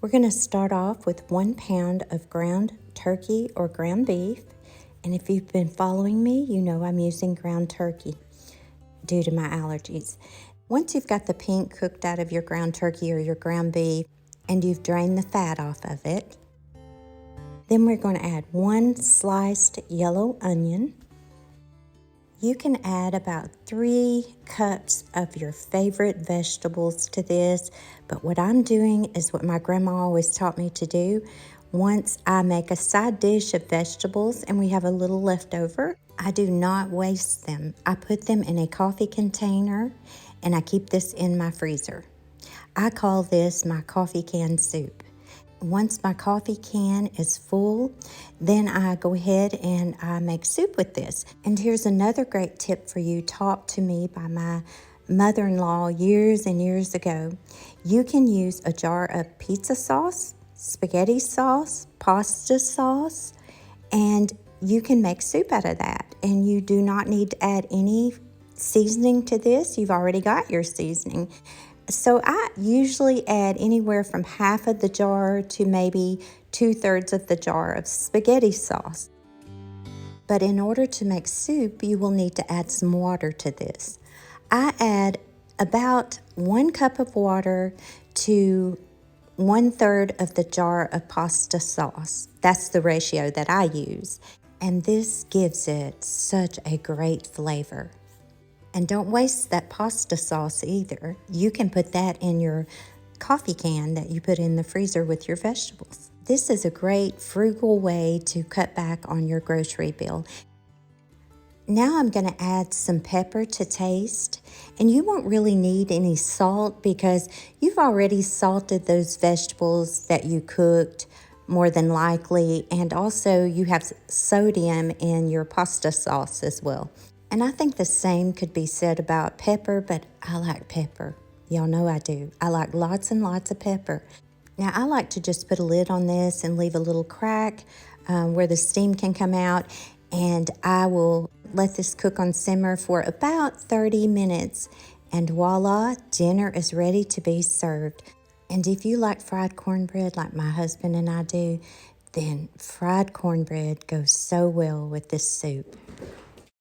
We're going to start off with 1 pound of ground turkey or ground beef. And if you've been following me, you know I'm using ground turkey due to my allergies. Once you've got the pink cooked out of your ground turkey or your ground beef and you've drained the fat off of it, then we're going to add 1 sliced yellow onion. You can add about 3 cups of your favorite vegetables to this, but what I'm doing is what my grandma always taught me to do. Once I make a side dish of vegetables and we have a little left over, I do not waste them. I put them in a coffee container and I keep this in my freezer. I call this my coffee can soup. Once my coffee can is full, then I go ahead and I make soup with this. And here's another great tip for you, taught to me by my mother-in-law years and years ago. You can use a jar of pizza sauce, spaghetti sauce, pasta sauce, and you can make soup out of that. And you do not need to add any seasoning to this. You've already got your seasoning. So I usually add anywhere from half of the jar to maybe 2/3 of the jar of spaghetti sauce. But in order to make soup, you will need to add some water to this. I add about 1 cup of water to 1/3 of the jar of pasta sauce. That's the ratio that I use. And this gives it such a great flavor. And don't waste that pasta sauce either. You can put that in your coffee can that you put in the freezer with your vegetables. This is a great frugal way to cut back on your grocery bill. Now I'm going to add some pepper to taste, and you won't really need any salt because you've already salted those vegetables that you cooked more than likely, and also you have sodium in your pasta sauce as well. And I think the same could be said about pepper, but I like pepper. Y'all know I do. I like lots and lots of pepper. Now I like to just put a lid on this and leave a little crack where the steam can come out, and I will let this cook on simmer for about 30 minutes. And voila, dinner is ready to be served. And if you like fried cornbread like my husband and I do, then fried cornbread goes so well with this soup.